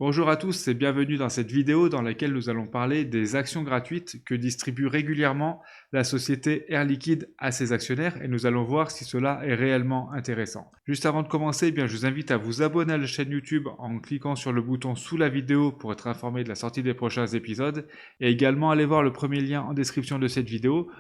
Bonjour à tous et bienvenue dans cette vidéo dans laquelle nous allons parler des actions gratuites que distribue régulièrement la société Air Liquide à ses actionnaires et nous allons voir si cela est réellement intéressant. Juste avant de commencer, je vous invite à vous abonner à la chaîne YouTube en cliquant sur le bouton sous la vidéo pour être informé de la sortie des prochains épisodes et également aller voir le premier lien en description de cette vidéo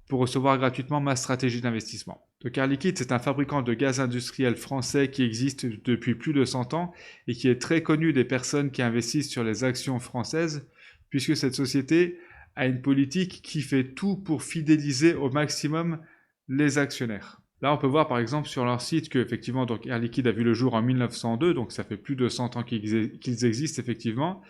pour recevoir gratuitement ma stratégie d'investissement. Donc Air Liquide, c'est un fabricant de gaz industriel français qui existe depuis plus de 100 ans et qui est très connu des personnes qui investissent sur les actions françaises, puisque cette société a une politique qui fait tout pour fidéliser au maximum les actionnaires. Là, on peut voir par exemple sur leur site que effectivement, donc Air Liquide a vu le jour en 1902, donc ça fait plus de 100 ans qu'ils existent effectivement,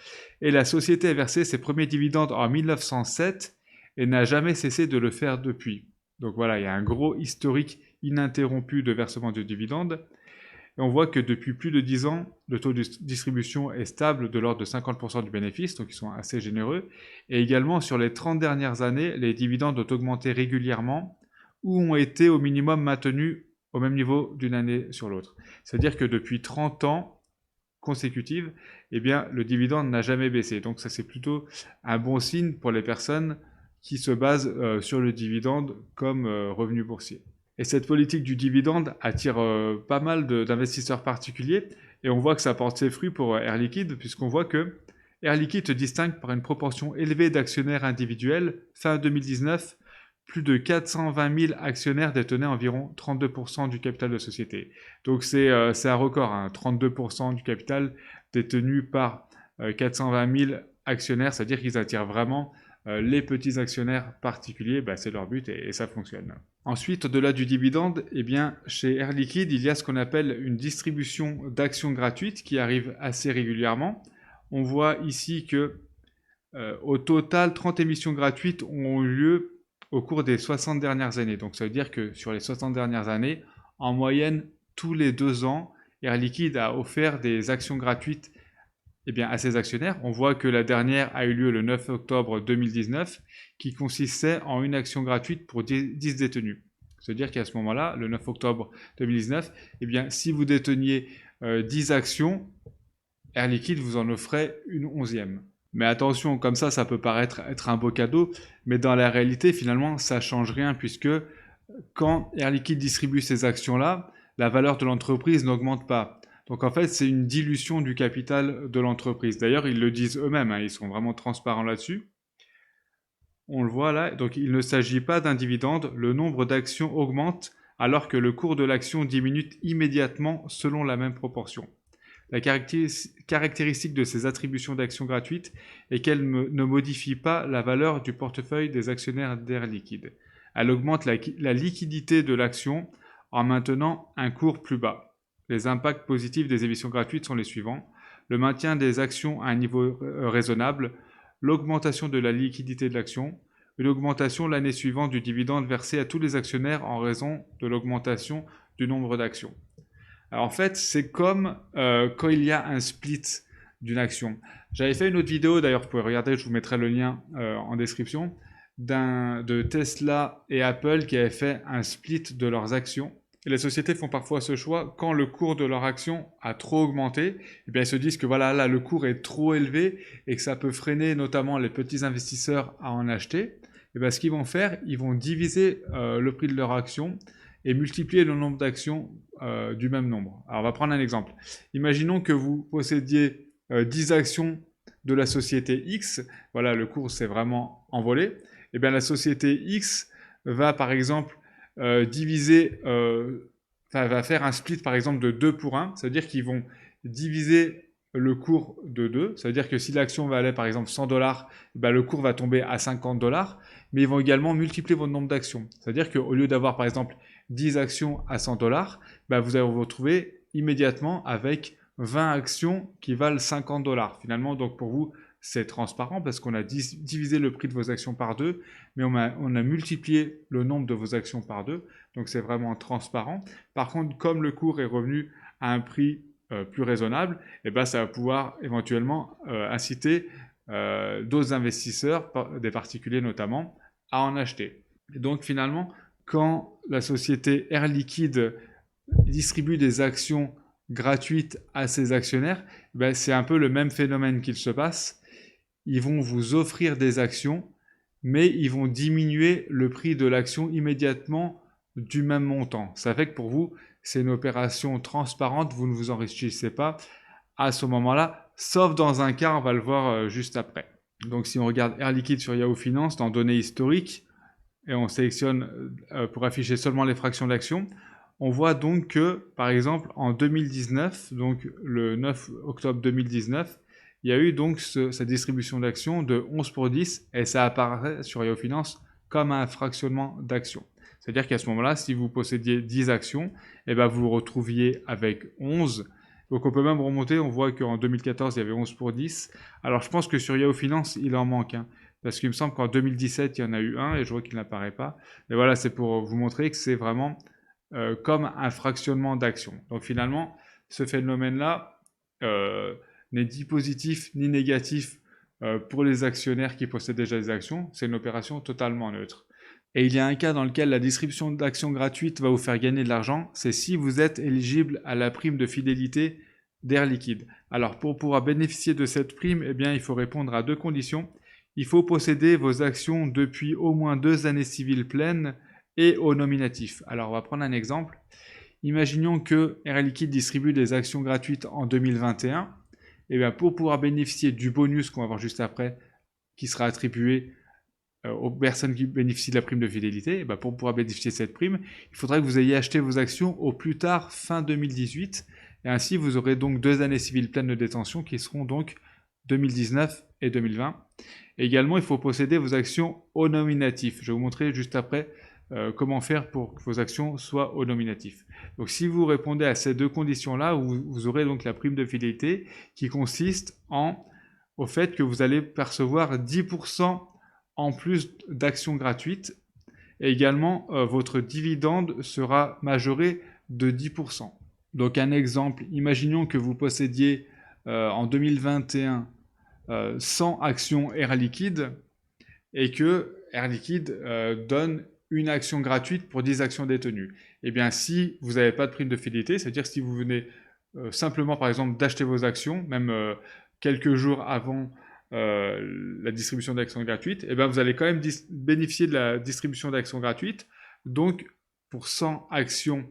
et la société a versé ses premiers dividendes en 1907 et n'a jamais cessé de le faire depuis. Donc voilà, il y a un gros historique ininterrompu de versement de dividendes. Et on voit que depuis plus de 10 ans, le taux de distribution est stable de l'ordre de 50% du bénéfice, donc ils sont assez généreux. Et également, sur les 30 dernières années, les dividendes ont augmenté régulièrement ou ont été au minimum maintenus au même niveau d'une année sur l'autre. C'est-à-dire que depuis 30 ans consécutifs, le dividende n'a jamais baissé. Donc ça, c'est plutôt un bon signe pour les personnes qui se basent sur le dividende comme revenu boursier. Et cette politique du dividende attire pas mal d'investisseurs particuliers et on voit que ça porte ses fruits pour Air Liquide puisqu'on voit que Air Liquide se distingue par une proportion élevée d'actionnaires individuels. Fin 2019, plus de 420 000 actionnaires détenaient environ 32% du capital de la société. Donc c'est un record, 32% du capital détenu par 420 000 actionnaires, c'est-à-dire qu'ils attirent vraiment les petits actionnaires particuliers, c'est leur but et ça fonctionne. Ensuite, au-delà du dividende, chez Air Liquide, il y a ce qu'on appelle une distribution d'actions gratuites qui arrive assez régulièrement. On voit ici que au total, 30 émissions gratuites ont eu lieu au cours des 60 dernières années. Donc ça veut dire que sur les 60 dernières années, en moyenne, tous les 2 ans, Air Liquide a offert des actions gratuites à ses actionnaires. On voit que la dernière a eu lieu le 9 octobre 2019, qui consistait en une action gratuite pour 10 détenus. C'est-à-dire qu'à ce moment-là, le 9 octobre 2019, si vous déteniez 10 actions, Air Liquide vous en offrait une 11e. Mais attention, comme ça peut paraître être un beau cadeau, mais dans la réalité, finalement, ça ne change rien, puisque quand Air Liquide distribue ces actions-là, la valeur de l'entreprise n'augmente pas. Donc en fait, c'est une dilution du capital de l'entreprise. D'ailleurs, ils le disent eux-mêmes, ils sont vraiment transparents là-dessus. On le voit là, donc il ne s'agit pas d'un dividende, le nombre d'actions augmente alors que le cours de l'action diminue immédiatement selon la même proportion. La caractéristique de ces attributions d'actions gratuites est qu'elles ne modifient pas la valeur du portefeuille des actionnaires d'Air Liquide. Elle augmente la liquidité de l'action en maintenant un cours plus bas. Les impacts positifs des émissions gratuites sont les suivants. Le maintien des actions à un niveau raisonnable, l'augmentation de la liquidité de l'action, une augmentation l'année suivante du dividende versé à tous les actionnaires en raison de l'augmentation du nombre d'actions. Alors en fait, c'est comme quand il y a un split d'une action. J'avais fait une autre vidéo, d'ailleurs vous pouvez regarder, je vous mettrai le lien en description, de Tesla et Apple qui avaient fait un split de leurs actions. Et les sociétés font parfois ce choix, quand le cours de leur action a trop augmenté, ils se disent que voilà, là le cours est trop élevé et que ça peut freiner notamment les petits investisseurs à en acheter. Ce qu'ils vont faire, ils vont diviser le prix de leur action et multiplier le nombre d'actions du même nombre. Alors on va prendre un exemple. Imaginons que vous possédiez 10 actions de la société X, voilà, le cours s'est vraiment envolé, la société X va par exemple va faire un split par exemple de 2 pour 1, c'est-à-dire qu'ils vont diviser le cours de 2, c'est-à-dire que si l'action valait par exemple 100 $, le cours va tomber à 50 $, mais ils vont également multiplier votre nombre d'actions. C'est-à-dire qu'au lieu d'avoir par exemple 10 actions à 100 $, vous allez vous retrouver immédiatement avec 20 actions qui valent 50 $. Finalement, donc pour vous, c'est transparent parce qu'on a divisé le prix de vos actions par 2, mais on a multiplié le nombre de vos actions par 2, donc c'est vraiment transparent. Par contre, comme le cours est revenu à un prix plus raisonnable, ça va pouvoir éventuellement inciter d'autres investisseurs, des particuliers notamment, à en acheter. Et donc finalement, quand la société Air Liquide distribue des actions gratuite à ses actionnaires, ben, c'est un peu le même phénomène qu'il se passe. Ils vont vous offrir des actions, mais ils vont diminuer le prix de l'action immédiatement du même montant. Ça fait que pour vous, c'est une opération transparente, vous ne vous enrichissez pas à ce moment-là, sauf dans un cas, on va le voir juste après. Donc si on regarde Air Liquide sur Yahoo Finance, dans données historiques, et on sélectionne pour afficher seulement les fractions d'actions, on voit donc que, par exemple, en 2019, donc le 9 octobre 2019, il y a eu donc cette distribution d'actions de 11 pour 10 et ça apparaît sur Yahoo Finance comme un fractionnement d'actions. C'est-à-dire qu'à ce moment-là, si vous possédiez 10 actions, et ben vous vous retrouviez avec 11. Donc on peut même remonter, on voit qu'en 2014, il y avait 11 pour 10. Alors je pense que sur Yahoo Finance, il en manque un. Parce qu'il me semble qu'en 2017, il y en a eu un et je vois qu'il n'apparaît pas. Mais voilà, c'est pour vous montrer que c'est vraiment comme un fractionnement d'actions. Donc finalement, ce phénomène-là n'est ni positif ni négatif pour les actionnaires qui possèdent déjà des actions. C'est une opération totalement neutre. Et il y a un cas dans lequel la distribution d'actions gratuites va vous faire gagner de l'argent, c'est si vous êtes éligible à la prime de fidélité d'Air Liquide. Alors pour pouvoir bénéficier de cette prime, eh bien, il faut répondre à 2 conditions. Il faut posséder vos actions depuis au moins 2 années civiles pleines et au nominatif. Alors on va prendre un exemple. Imaginons que Air Liquide distribue des actions gratuites en 2021. Et bien pour pouvoir bénéficier du bonus qu'on va voir juste après, qui sera attribué aux personnes qui bénéficient de la prime de fidélité, ben pour pouvoir bénéficier de cette prime, il faudra que vous ayez acheté vos actions au plus tard fin 2018. Et ainsi, vous aurez donc 2 années civiles pleines de détention qui seront donc 2019 et 2020. Et également, il faut posséder vos actions au nominatif. Je vais vous montrer juste après comment faire pour que vos actions soient au nominatif. Donc si vous répondez à ces 2 conditions-là, vous aurez donc la prime de fidélité qui consiste au fait que vous allez percevoir 10% en plus d'actions gratuites. Et également, votre dividende sera majoré de 10%. Donc un exemple, imaginons que vous possédiez en 2021 100 actions Air Liquide et que Air Liquide donne une action gratuite pour 10 actions détenues. Eh bien, si vous n'avez pas de prime de fidélité, c'est-à-dire si vous venez simplement, par exemple, d'acheter vos actions, même quelques jours avant la distribution d'actions gratuites, eh bien, vous allez quand même bénéficier de la distribution d'actions gratuites. Donc, pour 100 actions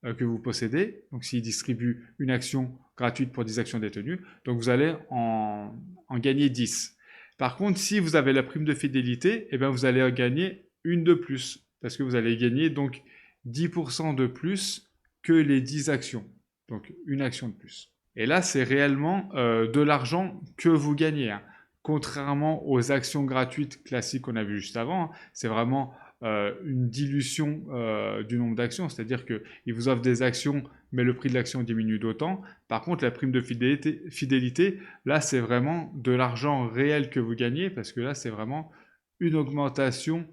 que vous possédez, donc s'il distribue une action gratuite pour 10 actions détenues, donc vous allez en gagner 10. Par contre, si vous avez la prime de fidélité, eh bien, vous allez en gagner une de plus, parce que vous allez gagner donc 10% de plus que les 10 actions, donc une action de plus. Et là, c'est réellement de l'argent que vous gagnez, hein. Contrairement aux actions gratuites classiques qu'on a vues juste avant, hein, c'est vraiment une dilution du nombre d'actions, c'est-à-dire qu'ils vous offrent des actions, mais le prix de l'action diminue d'autant. Par contre, la prime de fidélité, là, c'est vraiment de l'argent réel que vous gagnez, parce que là, c'est vraiment une augmentation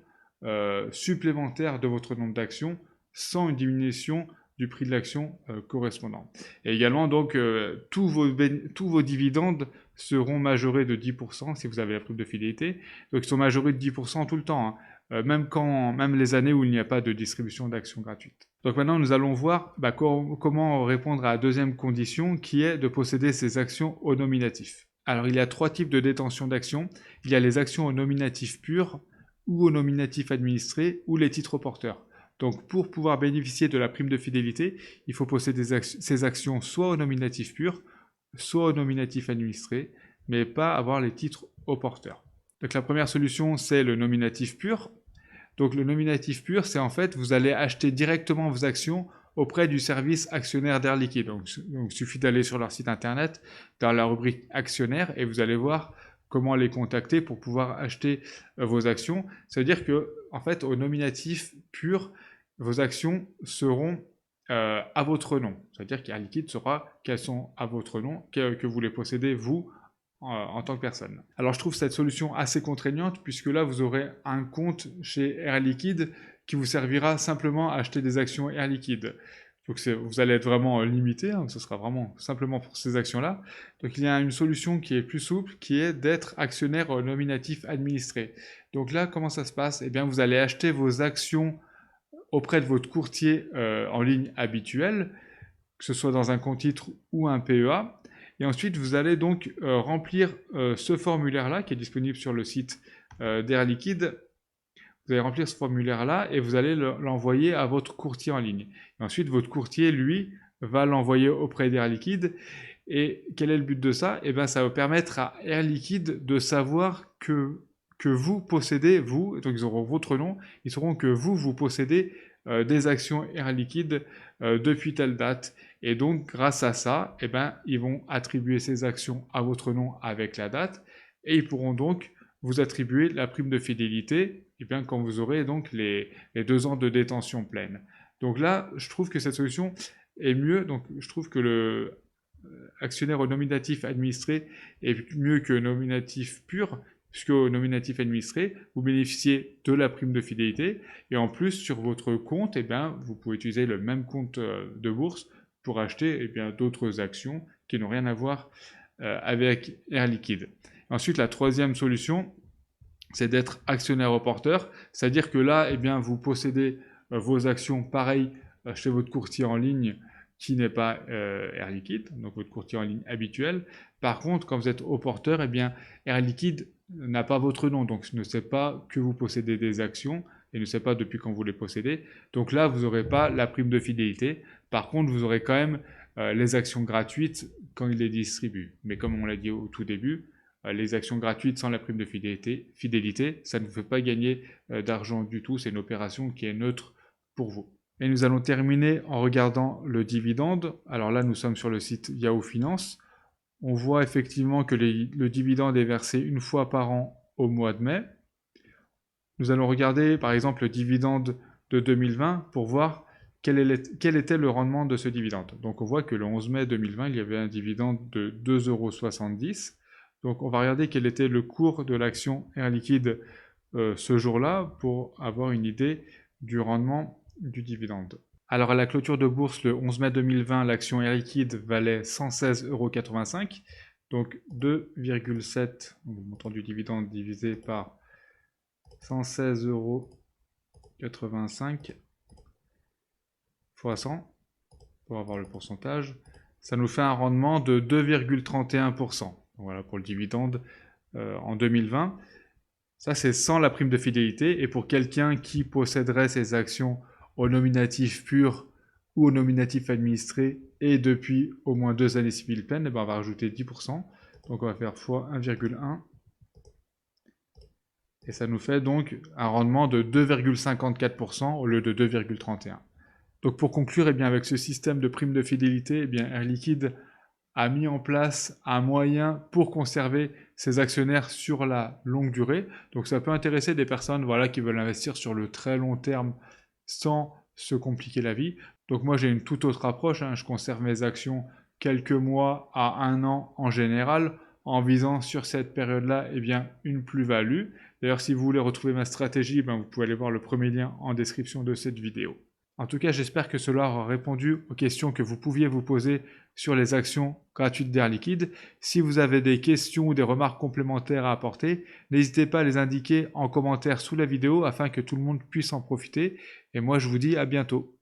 supplémentaire de votre nombre d'actions, sans une diminution du prix de l'action correspondant. Et également, donc, tous vos dividendes seront majorés de 10% si vous avez la prime de fidélité. Donc, ils sont majorés de 10% tout le temps, hein, même les années où il n'y a pas de distribution d'actions gratuites. Donc maintenant, nous allons voir comment répondre à la deuxième condition, qui est de posséder ces actions au nominatif. Alors, il y a 3 types de détention d'actions. Il y a les actions au nominatif pur, ou au nominatif administré, ou les titres porteurs. Donc pour pouvoir bénéficier de la prime de fidélité, il faut posséder ces actions soit au nominatif pur, soit au nominatif administré, mais pas avoir les titres au porteur. Donc la première solution, c'est le nominatif pur. Donc le nominatif pur, c'est en fait, vous allez acheter directement vos actions auprès du service actionnaire d'Air Liquide. Donc il suffit d'aller sur leur site internet, dans la rubrique actionnaire, et vous allez voir comment les contacter pour pouvoir acheter vos actions. Ça veut dire que, en fait, au nominatif pur, vos actions seront à votre nom. C'est-à-dire qu'Air Liquide saura qu'elles sont à votre nom, que vous les possédez, vous, en tant que personne. Alors je trouve cette solution assez contraignante, puisque là, vous aurez un compte chez Air Liquide qui vous servira simplement à acheter des actions Air Liquide. Donc vous allez être vraiment limité, hein, ce sera vraiment simplement pour ces actions-là. Donc il y a une solution qui est plus souple, qui est d'être actionnaire nominatif administré. Donc là, comment ça se passe? Eh bien, vous allez acheter vos actions auprès de votre courtier en ligne habituel, que ce soit dans un compte titre ou un PEA. Et ensuite, vous allez donc remplir ce formulaire-là qui est disponible sur le site d'Air Liquide. Vous allez remplir ce formulaire-là et vous allez l'envoyer à votre courtier en ligne. Et ensuite, votre courtier, lui, va l'envoyer auprès d'Air Liquide. Et quel est le but de ça? Eh bien, ça va permettre à Air Liquide de savoir que vous possédez, vous, donc ils auront votre nom, ils sauront que vous possédez des actions Air Liquide depuis telle date. Et donc, grâce à ça, eh ben, ils vont attribuer ces actions à votre nom avec la date et ils pourront donc vous attribuer la prime de fidélité eh bien, quand vous aurez donc les 2 ans de détention pleine. Donc là, je trouve que cette solution est mieux. Donc, je trouve que le actionnaire au nominatif administré est mieux que nominatif pur, puisque au nominatif administré, vous bénéficiez de la prime de fidélité, et en plus, sur votre compte, eh bien, vous pouvez utiliser le même compte de bourse pour acheter eh bien, d'autres actions qui n'ont rien à voir avec Air Liquide. Ensuite, la troisième solution, c'est d'être actionnaire au porteur, c'est-à-dire que là, eh bien, vous possédez vos actions pareil chez votre courtier en ligne qui n'est pas Air Liquide, donc votre courtier en ligne habituel. Par contre, quand vous êtes au porteur, eh bien, Air Liquide n'a pas votre nom, donc ne sait pas que vous possédez des actions et ne sait pas depuis quand vous les possédez. Donc là, vous n'aurez pas la prime de fidélité. Par contre, vous aurez quand même les actions gratuites quand il les distribue. Mais comme on l'a dit au tout début, les actions gratuites sans la prime de fidélité, ça ne vous fait pas gagner d'argent du tout. C'est une opération qui est neutre pour vous. Et nous allons terminer en regardant le dividende. Alors là, nous sommes sur le site Yahoo Finance. On voit effectivement que le dividende est versé une fois par an au mois de mai. Nous allons regarder par exemple le dividende de 2020 pour voir quel était le rendement de ce dividende. Donc on voit que le 11 mai 2020, il y avait un dividende de 2,70 €. Donc on va regarder quel était le cours de l'action Air Liquide ce jour-là pour avoir une idée du rendement du dividende. Alors à la clôture de bourse le 11 mai 2020, l'action Air Liquide valait 116,85 €. Donc 2,7, le montant du dividende divisé par 116,85 € fois 100 pour avoir le pourcentage. Ça nous fait un rendement de 2,31%. Voilà pour le dividende en 2020. Ça, c'est sans la prime de fidélité. Et pour quelqu'un qui posséderait ses actions au nominatif pur ou au nominatif administré et depuis au moins 2 années civiles pleines, eh ben on va rajouter 10%. Donc on va faire fois 1,1. Et ça nous fait donc un rendement de 2,54% au lieu de 2,31%. Donc pour conclure, eh bien, avec ce système de prime de fidélité, eh bien, Air Liquide a mis en place un moyen pour conserver ses actionnaires sur la longue durée. Donc ça peut intéresser des personnes voilà, qui veulent investir sur le très long terme sans se compliquer la vie. Donc moi j'ai une toute autre approche, je conserve mes actions quelques mois à 1 an en général, en visant sur cette période-là eh bien, une plus-value. D'ailleurs si vous voulez retrouver ma stratégie, vous pouvez aller voir le premier lien en description de cette vidéo. En tout cas, j'espère que cela aura répondu aux questions que vous pouviez vous poser sur les actions gratuites d'Air Liquide. Si vous avez des questions ou des remarques complémentaires à apporter, n'hésitez pas à les indiquer en commentaire sous la vidéo afin que tout le monde puisse en profiter. Et moi, je vous dis à bientôt.